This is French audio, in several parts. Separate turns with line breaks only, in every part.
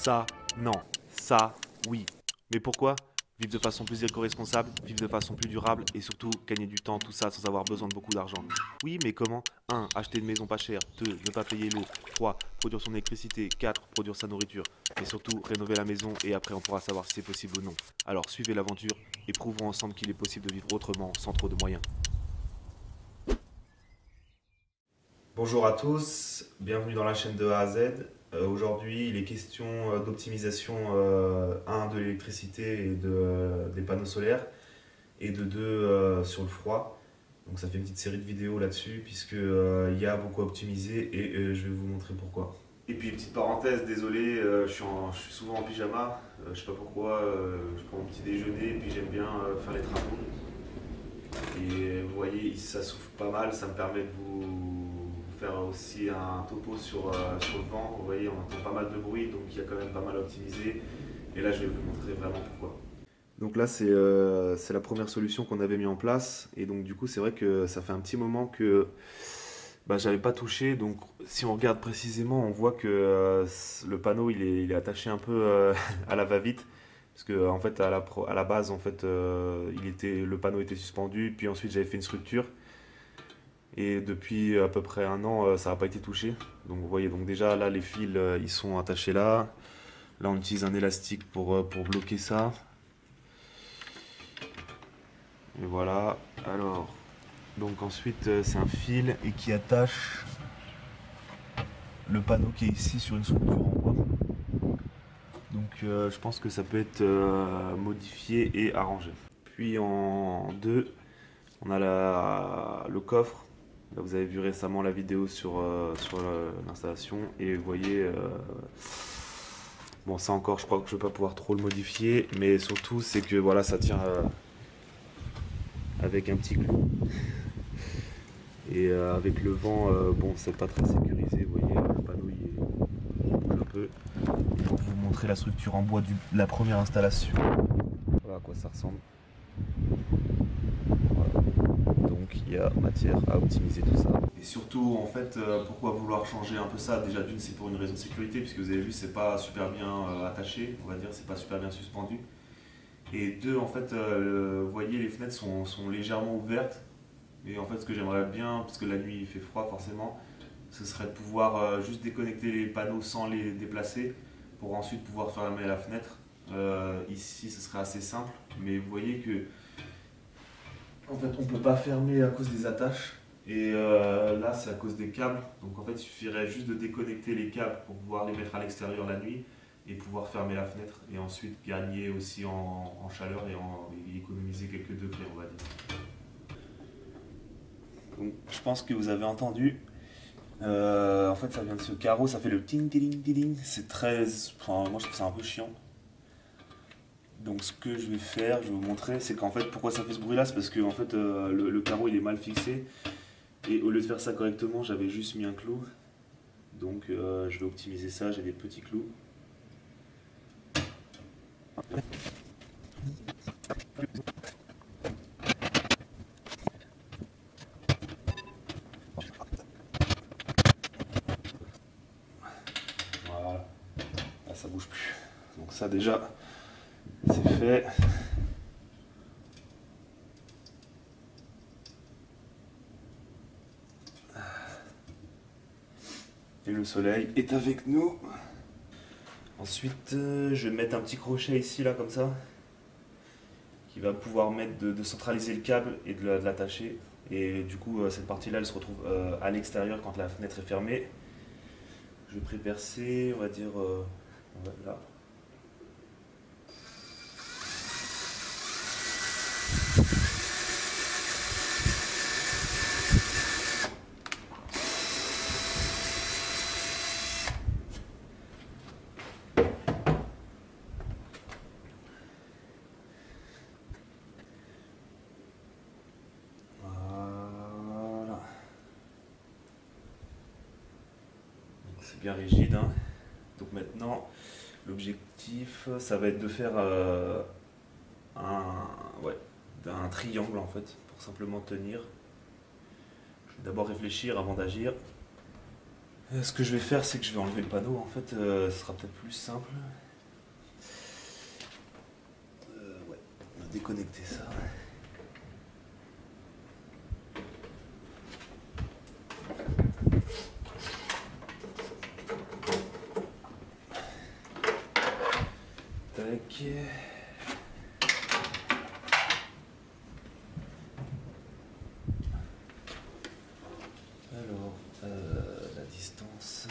Ça, non. Ça, oui. Mais pourquoi? Vivre de façon plus éco-responsable, vivre de façon plus durable et surtout gagner du temps, tout ça sans avoir besoin de beaucoup d'argent. Oui, mais comment? 1. Acheter une maison pas chère. 2. Ne pas payer l'eau. 3. Produire son électricité. 4. Produire sa nourriture. Mais surtout, rénover la maison et après on pourra savoir si c'est possible ou non. Alors suivez l'aventure et prouvons ensemble qu'il est possible de vivre autrement sans trop de moyens.
Bonjour à tous, bienvenue dans la chaîne de A à Z. Aujourd'hui, il est question d'optimisation 1 de l'électricité et des panneaux solaires et de 2 sur le froid. Donc ça fait une petite série de vidéos là-dessus puisque il y a beaucoup à optimiser et je vais vous montrer pourquoi. Et puis petite parenthèse, désolé, je suis souvent en pyjama, je sais pas pourquoi, je prends mon petit déjeuner et puis j'aime bien faire les travaux. Et vous voyez, ça souffle pas mal, ça me permet de vous faire aussi un topo sur le vent. Vous voyez, on entend pas mal de bruit, donc il y a quand même pas mal à optimiser. Et là, je vais vous montrer vraiment pourquoi. Donc là, c'est la première solution qu'on avait mis en place. Et donc du coup, c'est vrai que ça fait un petit moment que j'avais pas touché. Donc si on regarde précisément, on voit que le panneau, il est attaché un peu à la va-vite. Parce que en fait, à la base, en fait, le panneau était suspendu. Puis ensuite, j'avais fait une structure. Et depuis à peu près un an, ça n'a pas été touché. Donc vous voyez, donc déjà là, les fils, ils sont attachés là. Là, on utilise un élastique pour bloquer ça. Et voilà. Alors, donc ensuite, c'est un fil et qui attache le panneau qui est ici sur une structure en bois. Donc je pense que ça peut être modifié et arrangé. Puis en deux, on a le coffre. Là, vous avez vu récemment la vidéo sur l'installation et vous voyez, bon ça encore je crois que je ne vais pas pouvoir trop le modifier, mais surtout c'est que voilà ça tient avec un petit clou. Et avec le vent, bon c'est pas très sécurisé, vous voyez le panneau il bouge un peu. Pour vous montrer la structure en bois de la première installation. Voilà à quoi ça ressemble. Voilà. Donc il y a matière à optimiser tout ça. Et surtout, en fait, pourquoi vouloir changer un peu ça? Déjà d'une, c'est pour une raison de sécurité, puisque vous avez vu, c'est pas super bien attaché, on va dire, c'est pas super bien suspendu. Et deux, en fait, vous voyez, les fenêtres sont légèrement ouvertes. Et en fait, ce que j'aimerais bien, parce que la nuit il fait froid forcément, ce serait de pouvoir juste déconnecter les panneaux sans les déplacer pour ensuite pouvoir fermer la fenêtre. Ici, ce serait assez simple, mais vous voyez que en fait, on ne peut pas fermer à cause des attaches. Et là, c'est à cause des câbles. Donc en fait, il suffirait juste de déconnecter les câbles pour pouvoir les mettre à l'extérieur la nuit et pouvoir fermer la fenêtre et ensuite gagner aussi en chaleur et économiser quelques degrés, on va dire. Donc, je pense que vous avez entendu. En fait, ça vient de ce carreau, ça fait le ting ting ting. C'est très. Enfin, moi, je trouve ça un peu chiant. Donc, ce que je vais faire, je vais vous montrer, c'est qu'en fait, pourquoi ça fait ce bruit-là, c'est parce que en fait, le carreau il est mal fixé. Et au lieu de faire ça correctement, j'avais juste mis un clou. Donc, je vais optimiser ça. J'ai des petits clous. Voilà. Là, ça bouge plus. Donc, ça déjà, c'est fait. Et le soleil est avec nous. Ensuite, je vais mettre un petit crochet ici, là, comme ça, qui va pouvoir mettre de centraliser le câble et de l'attacher. Et du coup, cette partie-là, elle se retrouve à l'extérieur quand la fenêtre est fermée. Je vais prépercer, on va dire, là. Voilà. C'est bien rigide, hein. Donc maintenant, l'objectif, ça va être de faire ouais, un triangle en fait, pour simplement tenir. Je vais d'abord réfléchir avant d'agir. Ce que je vais faire, c'est que je vais enlever le panneau. En fait, ce sera peut-être plus simple. Ouais, on va déconnecter ça. Tac. Alors, la distance.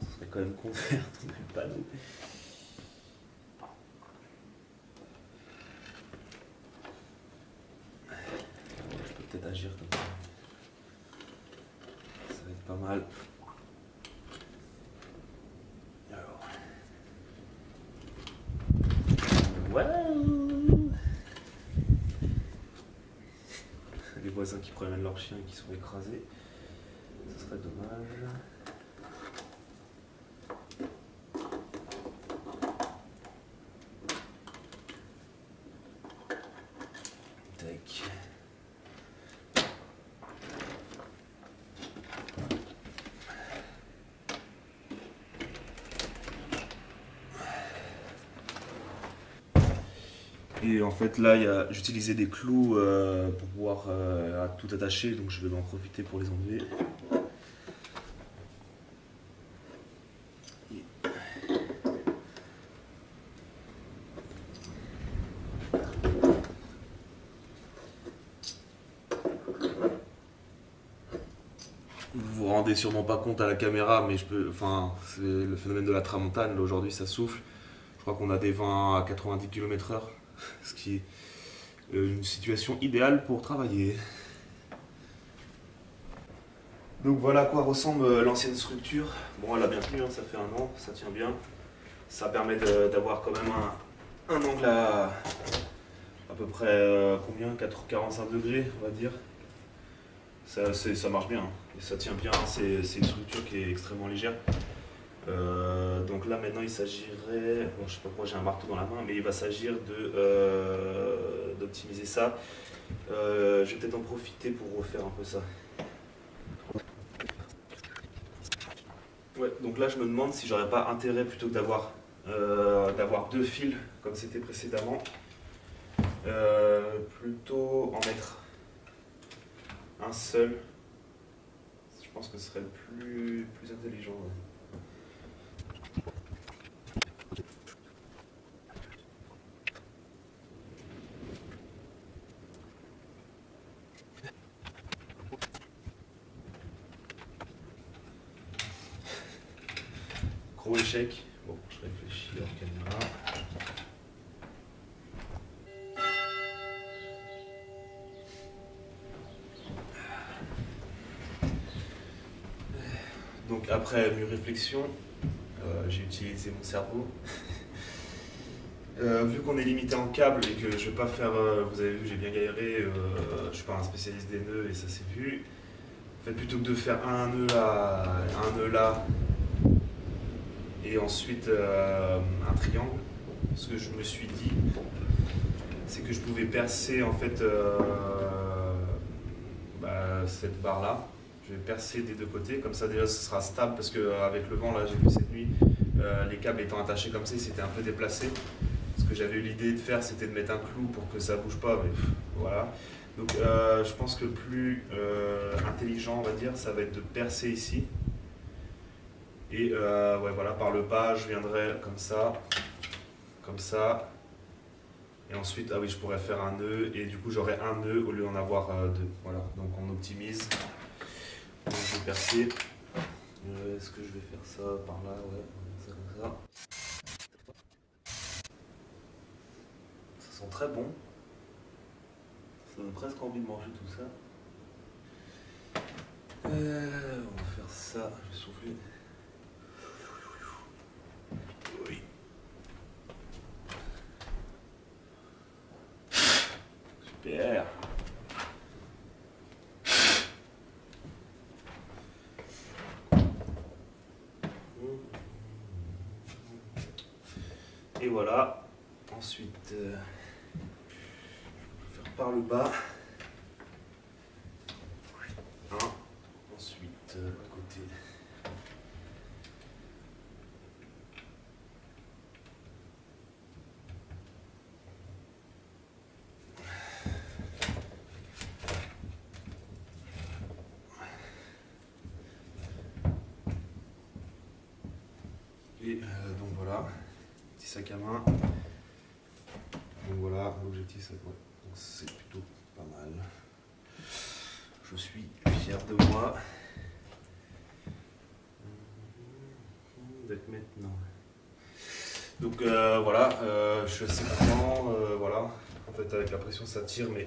Ce serait quand même con de faire tomber le panneau. Je peux peut-être agir comme ça. Ça va être pas mal. Alors. Waouh! Les voisins qui promènent leurs chiens et qui sont écrasés. Ce serait dommage. Tac. Et en fait là, j'utilisais des clous pour pouvoir tout attacher, donc je vais en profiter pour les enlever. Vous vous rendez sûrement pas compte à la caméra, mais enfin, c'est le phénomène de la tramontane. Là aujourd'hui, ça souffle. Je crois qu'on a des vents à 90 km/h, ce qui est une situation idéale pour travailler. Donc voilà à quoi ressemble l'ancienne structure. Bon, elle a bien tenu, hein, ça fait un an, ça tient bien. Ça permet d'avoir quand même un angle à peu près combien 45 degrés, on va dire. Ça marche bien, hein. Et ça tient bien, c'est une structure qui est extrêmement légère. Donc là maintenant il s'agirait, bon, je sais pas pourquoi j'ai un marteau dans la main, mais il va s'agir d'optimiser ça. Je vais peut-être en profiter pour refaire un peu ça. Ouais, donc là je me demande si j'aurais pas intérêt plutôt que d'avoir deux fils comme c'était précédemment, plutôt en mettre un seul. Je pense que ce serait le plus intelligent. Ouais. Gros échec. Bon, je réfléchis hors caméra. Donc après mes réflexions, j'ai utilisé mon cerveau. Vu qu'on est limité en câble et que je vais pas faire, vous avez vu, j'ai bien galéré, je suis pas un spécialiste des nœuds et ça s'est vu. En fait, plutôt que de faire un nœud là et ensuite un triangle, ce que je me suis dit, c'est que je pouvais percer en fait cette barre là. Je vais percer des deux côtés, comme ça déjà ce sera stable parce qu'avec le vent là j'ai vu cette nuit, les câbles étant attachés comme ça ils s'étaient un peu déplacés. Ce que j'avais eu l'idée de faire c'était de mettre un clou pour que ça bouge pas, mais voilà. Donc je pense que le plus intelligent on va dire ça va être de percer ici. Et ouais, voilà, par le bas je viendrai comme ça. Et ensuite, ah oui, je pourrais faire un nœud et du coup j'aurai un nœud au lieu d'en avoir deux. Voilà, donc on optimise. Donc, je vais percer. Est-ce que je vais faire ça par là? Ouais, ça comme ça. Ça sent très bon. Ça donne presque envie de manger tout ça. On va faire ça. Je vais souffler. Oui. Super. Et voilà. Ensuite, je vais faire par le bas. donc voilà, petit sac à main. Donc voilà, l'objectif ça doit. Donc c'est plutôt pas mal. Je suis fier de moi. D'être maintenant. Donc voilà, je suis assez content. Voilà, en fait avec la pression ça tire, mais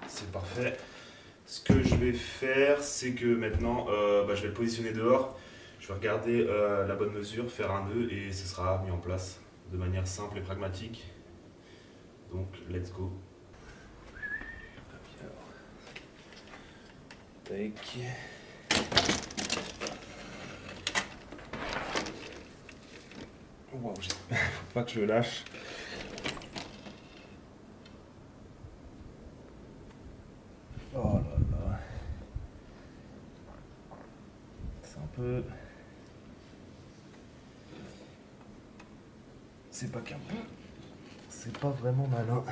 c'est parfait. Ce que je vais faire, c'est que maintenant, je vais le positionner dehors. Je vais regarder la bonne mesure, faire un nœud et ce sera mis en place de manière simple et pragmatique. Donc, let's go. Tac. Wow, faut pas que je lâche. Oh là là. C'est un peu. C'est pas qu'un peu. C'est pas vraiment malin.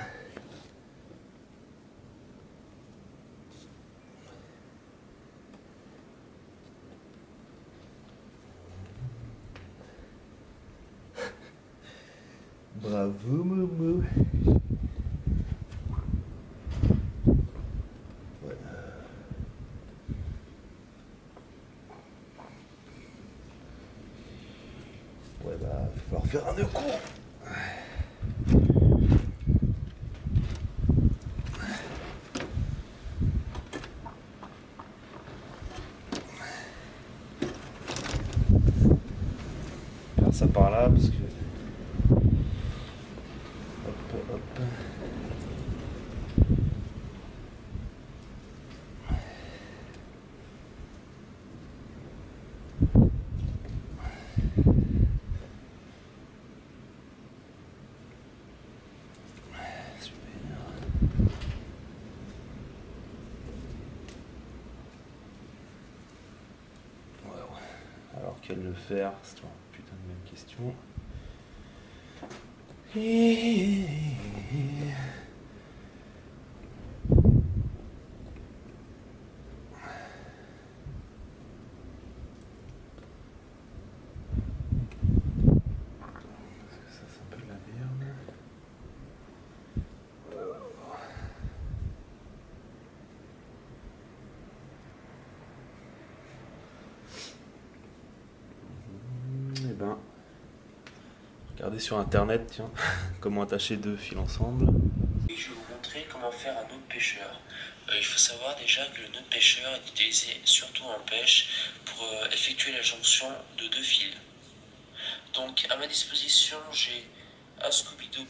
Bravo Momo. Ouais. Ouais bah, il va falloir faire un nœud court. Faire ça par là parce que. Hop, hop. Alors quel le faire? C'est toujours une putain de même question. Ça c'est un peu de la merde. Eh ben, regardez sur internet, tiens, comment attacher deux fils ensemble.
Et je vais vous montrer comment faire un nœud de pêcheur. Il faut savoir déjà que le nœud de pêcheur est utilisé surtout en pêche pour effectuer la jonction de deux fils. Donc à ma disposition j'ai un Scooby-Doo.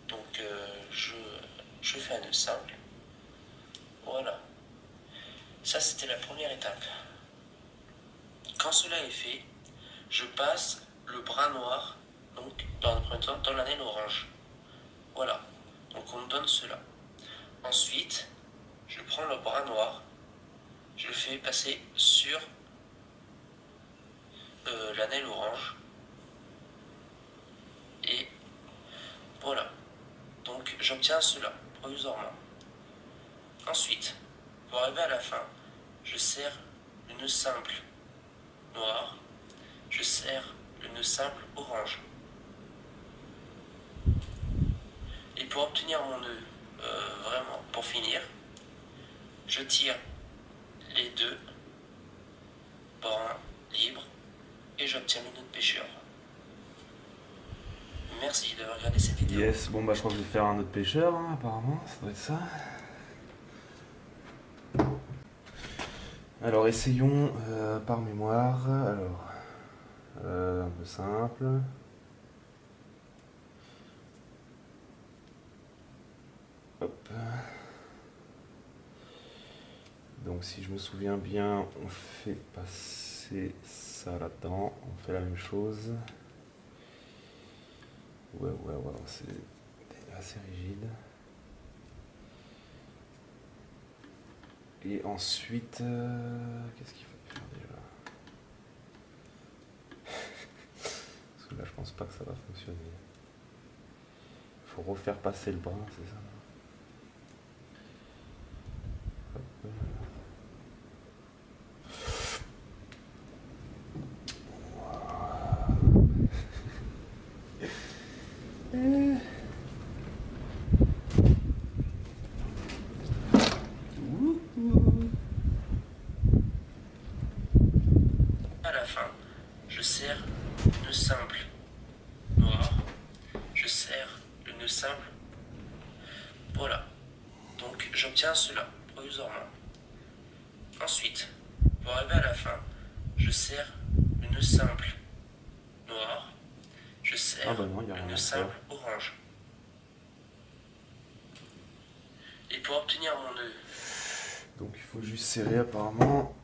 Donc je fais un nœud simple. Voilà. Ça c'était la première étape. Quand cela est fait, je passe le bras noir, donc dans le premier temps, dans la naine orange. Voilà. Donc on me donne cela. Ensuite, je prends le bras noir, je le fais passer sur la naine orange. Et voilà. Donc j'obtiens cela provisoirement. Ensuite, pour arriver à la fin, je serre le nœud simple noir, je serre le nœud simple orange. Et pour obtenir mon nœud vraiment pour finir, je tire les deux brins libres et j'obtiens le nœud de pêcheur. Merci d'avoir regardé cette vidéo.
Yes, bon bah je crois que je vais faire un autre pêcheur, hein, apparemment, ça doit être ça. Alors essayons par mémoire. Alors, un peu simple. Hop. Donc si je me souviens bien, on fait passer ça là-dedans. On fait la même chose. Ouais, c'est assez rigide. Et ensuite, qu'est-ce qu'il faut faire déjà? Parce que là, je pense pas que ça va fonctionner. Il faut refaire passer le bras, c'est ça? Hop.
je serre le nœud simple noir, je serre le nœud simple. Voilà. Donc j'obtiens cela provisoirement. Ensuite, pour arriver à la fin, je serre le nœud simple noir, je serre
Ah bah non, y a
le
rien
nœud
à
simple
faire.
orange. Et pour obtenir mon nœud,
Donc il faut juste serrer apparemment.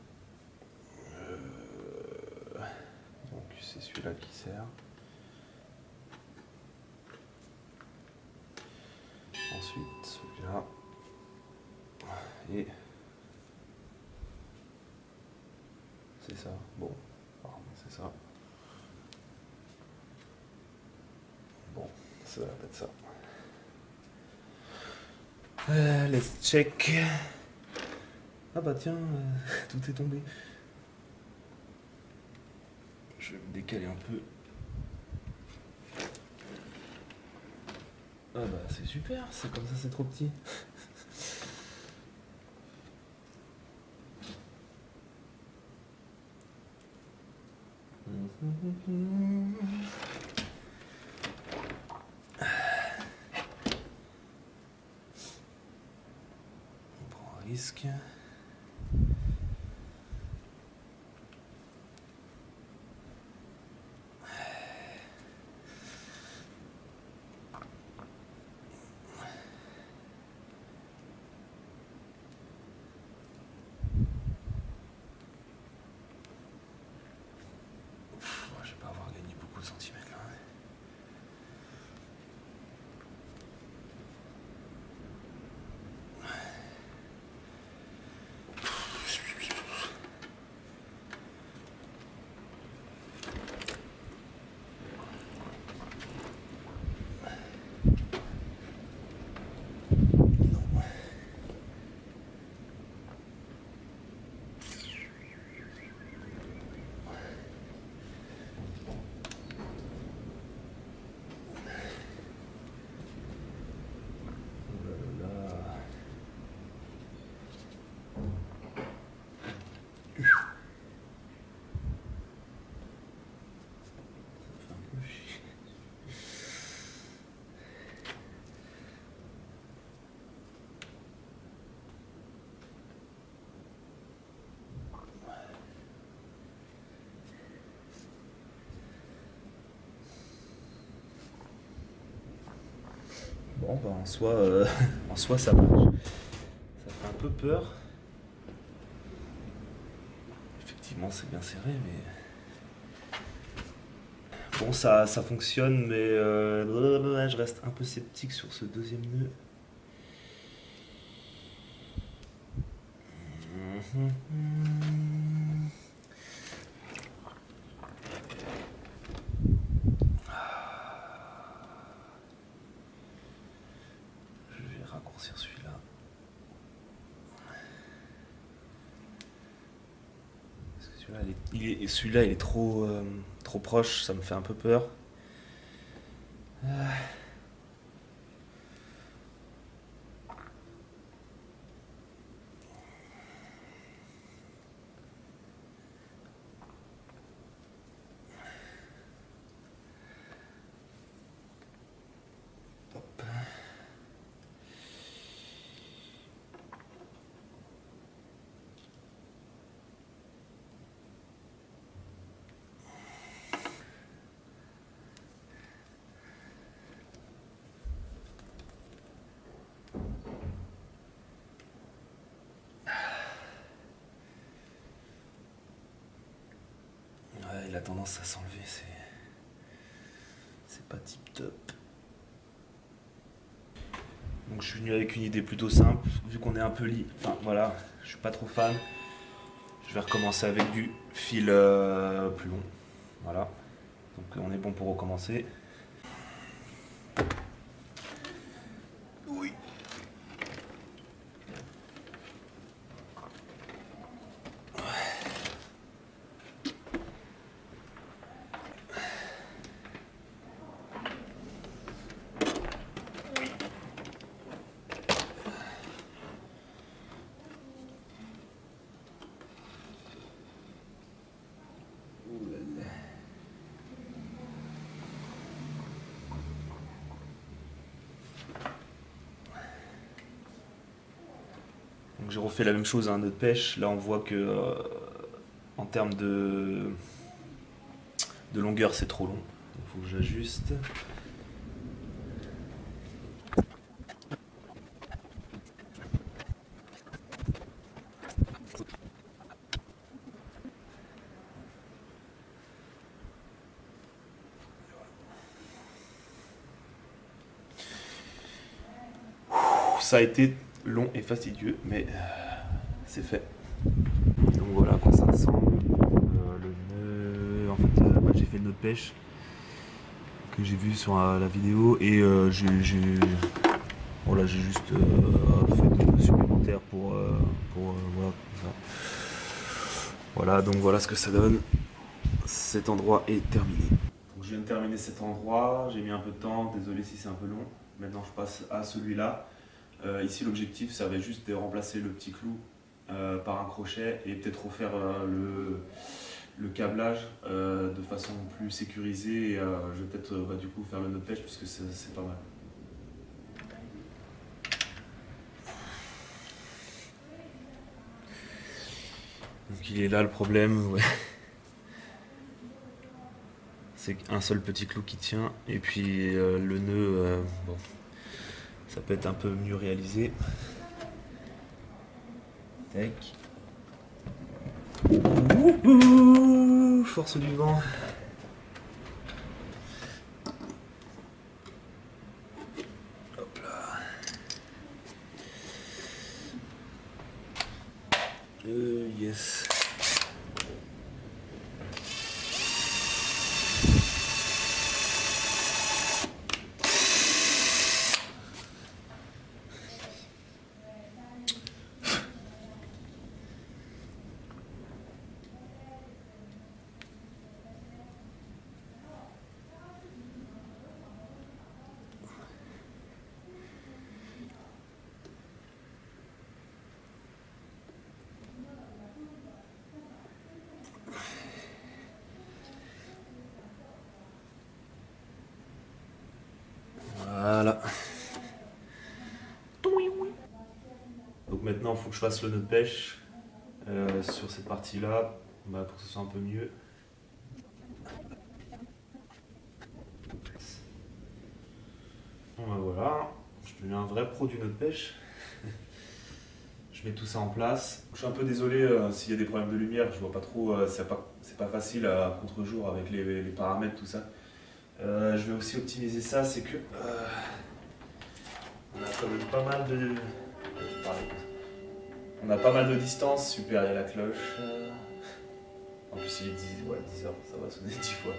Donc c'est celui-là qui sert. Ensuite celui-là. Et c'est ça. Bon, apparemment c'est ça. Bon, ça va être ça. Let's check. Ah bah tiens, tout est tombé. Je vais me décaler un peu. Ah bah c'est super, c'est comme ça, c'est trop petit. On prend un risque. Je vais pas avoir gagné beaucoup de centimètres là. Oh là là. Ça fait un peu chier. Bon bah en soi, en soi ça marche. Ça fait un peu peur. Effectivement c'est bien serré mais... Bon ça fonctionne mais je reste un peu sceptique sur ce deuxième nœud. Je vais raccourcir celui-là. Parce que celui-là il est trop, trop proche, ça me fait un peu peur. Hop. Ouais, il a tendance à s'enlever, c'est pas tip top. Donc je suis venu avec une idée plutôt simple, vu qu'on est un peu enfin voilà, je suis pas trop fan. Je vais recommencer avec du fil plus long. Voilà. Donc on est bon pour recommencer. Oui. Ouh là là. j'ai refait la même chose à un nœud de pêche. Là on voit que en termes de longueur c'est trop long. Il faut que j'ajuste. Ça a été long et fastidieux, mais c'est fait. Donc voilà à quoi ça ressemble. Le nœud, en fait, j'ai fait le nœud de pêche que j'ai vu sur la vidéo et voilà, j'ai juste fait des nœuds supplémentaires pour voilà, comme ça. Voilà, donc voilà ce que ça donne. Cet endroit est terminé. Donc je viens de terminer cet endroit, j'ai mis un peu de temps, désolé si c'est un peu long. Maintenant je passe à celui-là. Ici l'objectif ça va juste de remplacer le petit clou par un crochet et peut-être refaire le câblage de façon plus sécurisée et je vais peut-être du coup faire le nœud de pêche puisque c'est pas mal. Donc il est là le problème, ouais. C'est un seul petit clou qui tient et puis le nœud, bon, ça peut être un peu mieux réalisé. Tac. Ouh, force du vent. Hop là. Yes. Voilà. Donc maintenant, il faut que je fasse le nœud de pêche sur cette partie-là pour que ce soit un peu mieux. Bon, voilà, je deviens un vrai pro du nœud de pêche. Je mets tout ça en place. Je suis un peu désolé s'il y a des problèmes de lumière, je vois pas trop, c'est pas facile à contre-jour avec les paramètres, tout ça. Je vais aussi optimiser ça, c'est que on a quand même pas mal de... On a pas mal de distance, super, il y a la cloche. En plus il est 10 heures, ça va sonner 10 fois.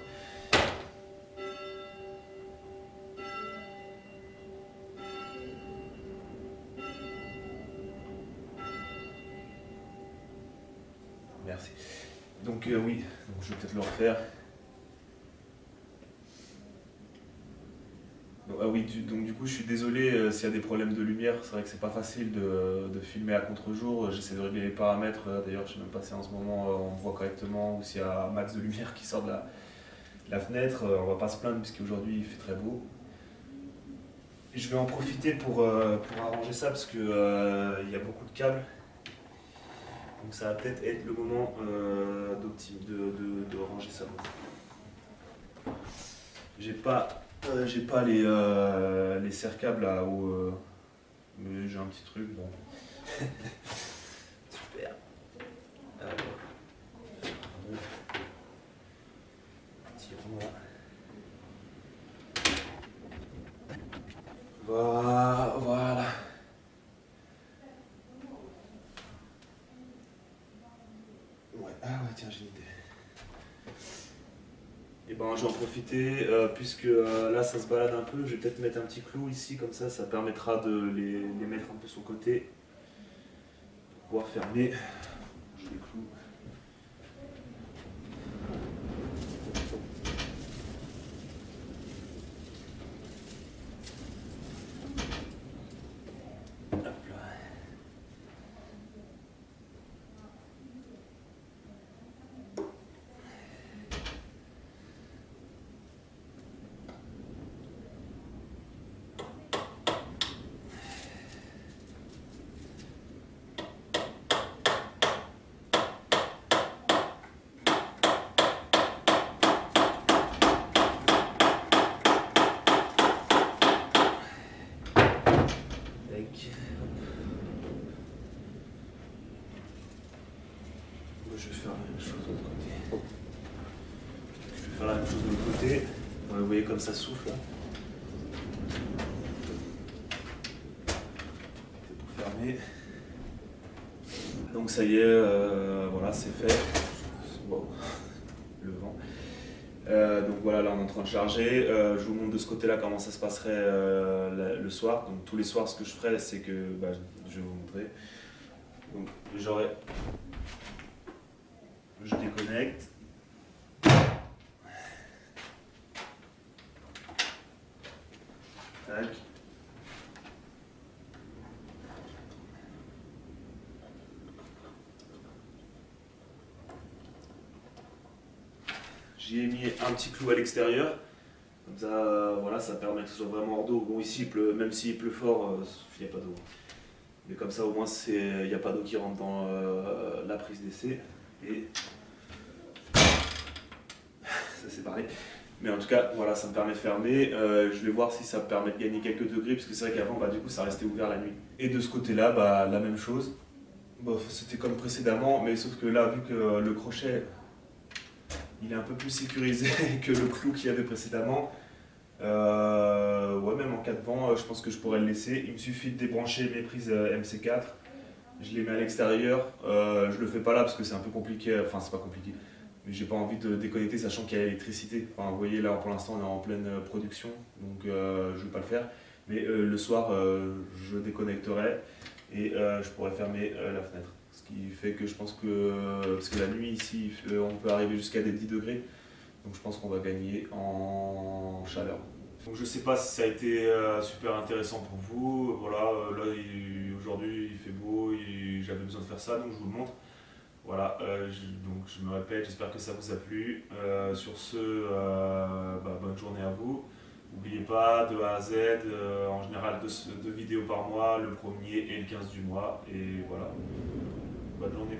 Merci. Donc oui, donc je vais peut-être le refaire. Donc, ah oui, donc du coup je suis désolé s'il y a des problèmes de lumière, c'est vrai que c'est pas facile de filmer à contre-jour, j'essaie de régler les paramètres, d'ailleurs je sais même pas si en ce moment on me voit correctement ou s'il y a un max de lumière qui sort de la fenêtre, on va pas se plaindre puisqu'aujourd'hui il fait très beau. Et je vais en profiter pour arranger ça parce que il y a beaucoup de câbles. Donc ça va peut-être être le moment de ranger ça. J'ai pas les serre-câbles là où mais j'ai un petit truc bon. Super. Alors, tirons là. Voilà. Ouais, ah ouais, tiens, j'ai une idée. Et ben, je vais en profiter, puisque là ça se balade un peu, je vais peut-être mettre un petit clou ici, comme ça permettra de les mettre un peu sur le côté, pour pouvoir fermer. Je les cloue. Hop là. faire la même chose de l'autre côté. Vous voyez comme ça souffle là. C'est pour fermer. Donc ça y est, voilà, c'est fait. Wow. Le vent. Donc voilà, là on est en train de charger. Je vous montre de ce côté-là comment ça se passerait le soir. Donc tous les soirs, ce que je ferais, c'est que je vais vous montrer. Donc je déconnecte. Tac. J'y ai mis un petit clou à l'extérieur. Comme ça, voilà, ça permet que ce soit vraiment hors d'eau. Bon, ici, il pleut, même s'il pleut fort, il n'y a pas d'eau. Mais comme ça, au moins, il n'y a pas d'eau qui rentre dans la prise d'essai. Et ça, c'est pareil. Mais en tout cas, voilà, ça me permet de fermer. Je vais voir si ça me permet de gagner quelques degrés, parce que c'est vrai qu'avant, du coup, ça restait ouvert la nuit. Et de ce côté-là, la même chose. Bon, c'était comme précédemment, mais sauf que là, vu que le crochet, il est un peu plus sécurisé que le clou qu'il y avait précédemment. Ouais, même en cas de vent, je pense que je pourrais le laisser. Il me suffit de débrancher mes prises MC4. Je les mets à l'extérieur. Je le fais pas là parce que c'est un peu compliqué. Enfin, c'est pas compliqué. Mais j'ai pas envie de déconnecter sachant qu'il y a l'électricité. Enfin, vous voyez, là pour l'instant, on est en pleine production. Donc, je vais pas le faire. Mais le soir, je déconnecterai et je pourrais fermer la fenêtre. Ce qui fait que je pense que, parce que la nuit ici, on peut arriver jusqu'à des 10 degrés. Donc je pense qu'on va gagner en chaleur. Donc je sais pas si ça a été super intéressant pour vous. Voilà, là aujourd'hui il fait beau, j'avais besoin de faire ça, donc je vous le montre. Voilà, donc je me répète, j'espère que ça vous a plu. Sur ce, bonne journée à vous. N'oubliez pas, de A à Z, en général 2 vidéos par mois, le 1er et le 15 du mois. Et voilà, bonne journée.